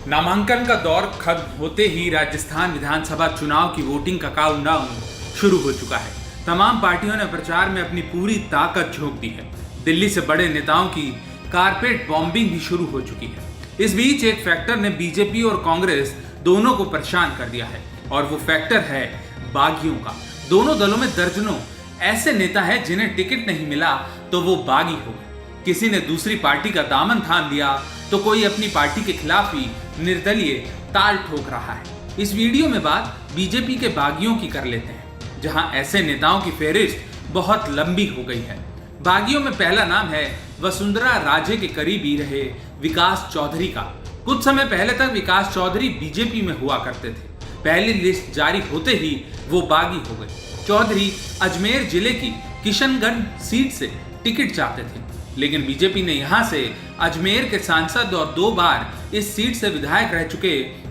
नामांकन का दौर खत्म होते ही राजस्थान विधानसभा चुनाव की वोटिंग का काउंटडाउन शुरू हो चुका है। तमाम पार्टियों ने प्रचार में अपनी पूरी ताकत झोंक दी है। दिल्ली से बड़े नेताओं की कारपेट बॉम्बिंग भी शुरू हो चुकी है। इस बीच एक फैक्टर ने बीजेपी और कांग्रेस दोनों को परेशान कर दिया है और वो फैक्टर है बागियों का। दोनों दलों में दर्जनों ऐसे नेता हैं जिन्हें टिकट नहीं मिला तो वो बागी हो गए। किसी ने दूसरी पार्टी का दामन थाम लिया तो कोई अपनी पार्टी के खिलाफ ही निर्दलीय ताल ठोक रहा है। इस वीडियो में बात बीजेपी के बागियों की कर लेते हैं, जहां ऐसे नेताओं की फेहरिस्त बहुत लंबी हो गई है। बागियों में पहला नाम है वसुंधरा राजे के करीबी रहे विकास चौधरी का। कुछ समय पहले तक विकास चौधरी बीजेपी में हुआ करते थे। पहली लिस्ट जारी होते ही वो बागी हो गए। चौधरी अजमेर जिले की किशनगंज सीट से टिकट चाहते थे, लेकिन बीजेपी ने यहां से अजमेर के सांसद और 2 बार इस सीट से विधायक रह चुके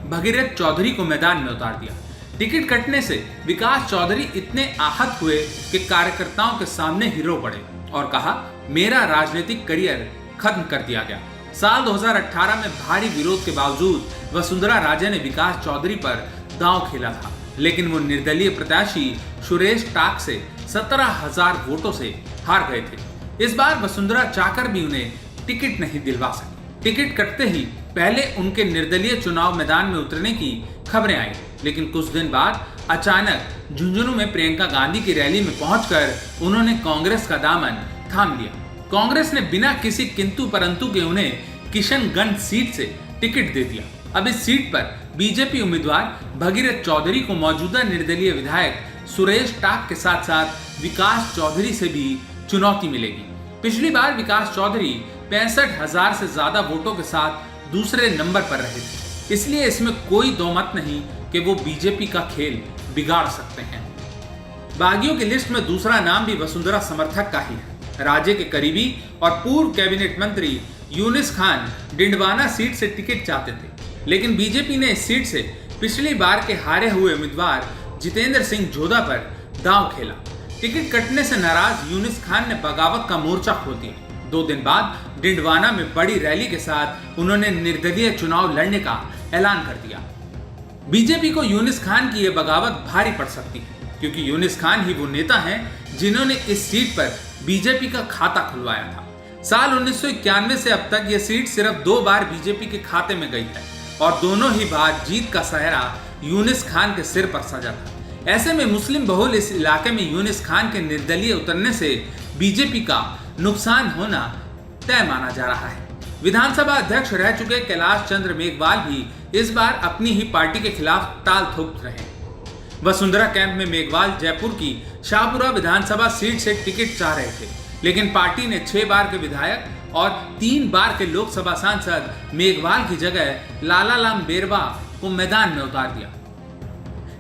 भगीरथ चौधरी को मैदान में उतार दिया। टिकट कटने से विकास चौधरी इतने आहत हुए कि कार्यकर्ताओं के सामने हीरो पड़े और कहा, मेरा राजनीतिक करियर खत्म कर दिया गया। साल 2018 में भारी विरोध के बावजूद वसुंधरा राजे ने विकास चौधरी पर दांव खेला था, लेकिन वो निर्दलीय प्रत्याशी सुरेश टाक से 17,000 वोटों से हार गए थे। इस बार वसुंधरा चाहकर भी उन्हें टिकट नहीं दिलवा सकी। टिकट कटते ही पहले उनके निर्दलीय चुनाव मैदान में उतरने की खबरें आई, लेकिन कुछ दिन बाद अचानक झुंझुनू में प्रियंका गांधी की रैली में पहुंचकर उन्होंने कांग्रेस का दामन थाम लिया। कांग्रेस ने बिना किसी किंतु परंतु के उन्हें किशनगंज सीट से टिकट दे दिया। अब इस सीट पर बीजेपी उम्मीदवार भगीरथ चौधरी को मौजूदा निर्दलीय विधायक सुरेश टाक के साथ साथ विकास चौधरी से भी चुनौती मिलेगी। पिछली बार विकास चौधरी 65,000 से ज्यादा वोटों के साथ दूसरे नंबर पर रहे थे, इसलिए इसमें कोई दो मत नहीं कि वो बीजेपी का खेल बिगाड़ सकते हैं। बागियों की लिस्ट में दूसरा नाम भी वसुंधरा समर्थक का ही है। राजे के करीबी और पूर्व कैबिनेट मंत्री यूनिस खान डिंडवाना सीट से टिकट चाहते थे, लेकिन बीजेपी ने इस सीट से पिछली बार के हारे हुए उम्मीदवार जितेंद्र सिंह जोधा पर दांव खेला। टिकट कटने से नाराज यूनिस खान ने बगावत का मोर्चा खोल दिया। 2 दिन बाद डिंडवाना में बड़ी रैली के साथ उन्होंने निर्दलीय चुनाव लड़ने का ऐलान कर दिया। बीजेपी को यूनिस खान की यह बगावत भारी पड़ सकती है, क्योंकि यूनिस खान ही वो नेता हैं जिन्होंने इस सीट पर बीजेपी का खाता खुलवाया था। साल 1991 से अब तक यह सीट सिर्फ 2 बार बीजेपी के खाते में गई है और दोनों ही बार जीत का सहरा यूनिस खान के सिर पर सजा था। ऐसे में मुस्लिम बहुल इस इलाके में यूनिस खान के निर्दलीय उतरने से बीजेपी का नुकसान होना तय माना जा रहा है। विधानसभा अध्यक्ष रह चुके कैलाश चंद्र मेघवाल भी इस बार अपनी ही पार्टी के खिलाफ ताल ठोक रहे हैं। वसुंधरा कैंप में मेघवाल जयपुर की शाहपुरा विधानसभा सीट से टिकट चाह रहे थे, लेकिन पार्टी ने 6 बार के विधायक और 3 बार के लोकसभा सांसद मेघवाल की जगह लालाराम बेरवा को मैदान में उतार दिया।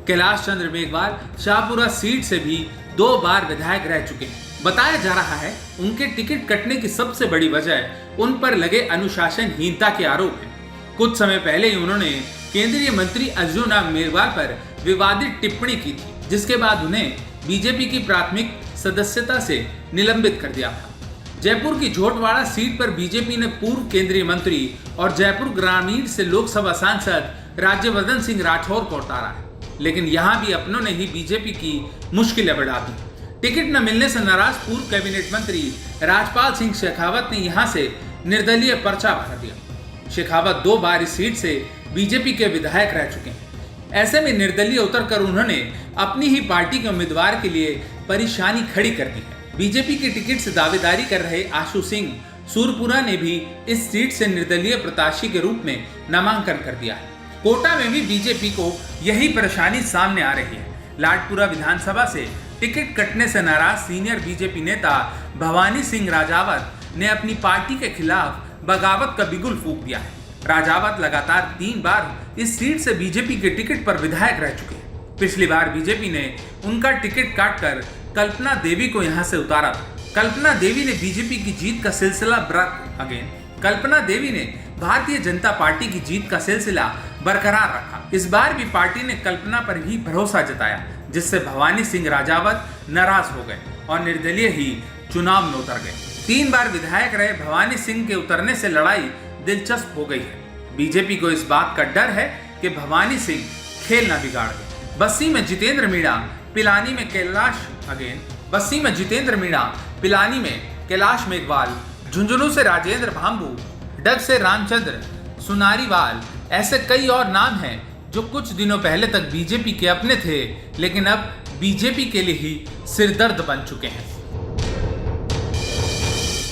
कैलाश चंद्र मेघवाल शाहपुरा सीट से भी 2 बार विधायक रह चुके हैं। बताया जा रहा है उनके टिकट कटने की सबसे बड़ी वजह उन पर लगे अनुशासनहीनता के आरोप हैं। कुछ समय पहले ही उन्होंने केंद्रीय मंत्री अर्जुन राम मेघवाल पर विवादित टिप्पणी की थी, जिसके बाद उन्हें बीजेपी की प्राथमिक सदस्यता से निलंबित कर दिया था। जयपुर की झोटवाड़ा सीट पर बीजेपी ने पूर्व केंद्रीय मंत्री और जयपुर ग्रामीण से लोकसभा सांसद राज्यवर्धन सिंह राठौर को उतारा है, लेकिन यहां भी अपनों ने ही बीजेपी की मुश्किलें बढ़ा दी। टिकट न मिलने से नाराज पूर्व कैबिनेट मंत्री राजपाल सिंह शेखावत ने यहां से निर्दलीय पर्चा भर दिया। शेखावत 2 बार इस सीट से बीजेपी के विधायक रह चुके हैं। ऐसे में निर्दलीय उतरकर उन्होंने अपनी ही पार्टी के उम्मीदवार के लिए परेशानी खड़ी कर दी है। बीजेपी के टिकट से दावेदारी कर रहे आशु सिंह सूरपुरा ने भी इस सीट से निर्दलीय प्रत्याशी के रूप में नामांकन कर दिया है। कोटा में भी बीजेपी को यही परेशानी सामने आ रही है। लाडपुरा विधानसभा से टिकट कटने से नाराज सीनियर बीजेपी नेता भवानी सिंह राजावत ने अपनी पार्टी के खिलाफ बगावत का बिगुल फूंक दिया है। राजावत लगातार 3 बार इस सीट से बीजेपी के टिकट पर विधायक रह चुके हैं। पिछली बार बीजेपी ने उनका टिकट काटकर कल्पना देवी को यहां से उतारा था। कल्पना देवी ने बीजेपी की जीत का सिलसिला कल्पना देवी ने भारतीय जनता पार्टी की जीत का सिलसिला बरकरार रखा। इस बार भी पार्टी ने कल्पना पर ही भरोसा जताया, जिससे भवानी सिंह राजावत नाराज हो गए और निर्दलीय ही चुनाव में उतर गए। 3 बार विधायक रहे भवानी सिंह के उतरने से लड़ाई दिलचस्प हो गई है। बीजेपी को इस बात का डर है कि भवानी सिंह खेल न बिगाड़ दे। बस्सी में जितेंद्र मीणा, पिलानी में पिलानी में कैलाश मेघवाल, झुंझुनू से राजेंद्र भांबू, डग से रामचंद्र सुनारीवाल, ऐसे कई और नाम हैं जो कुछ दिनों पहले तक बीजेपी के अपने थे, लेकिन अब बीजेपी के लिए ही सिरदर्द बन चुके हैं।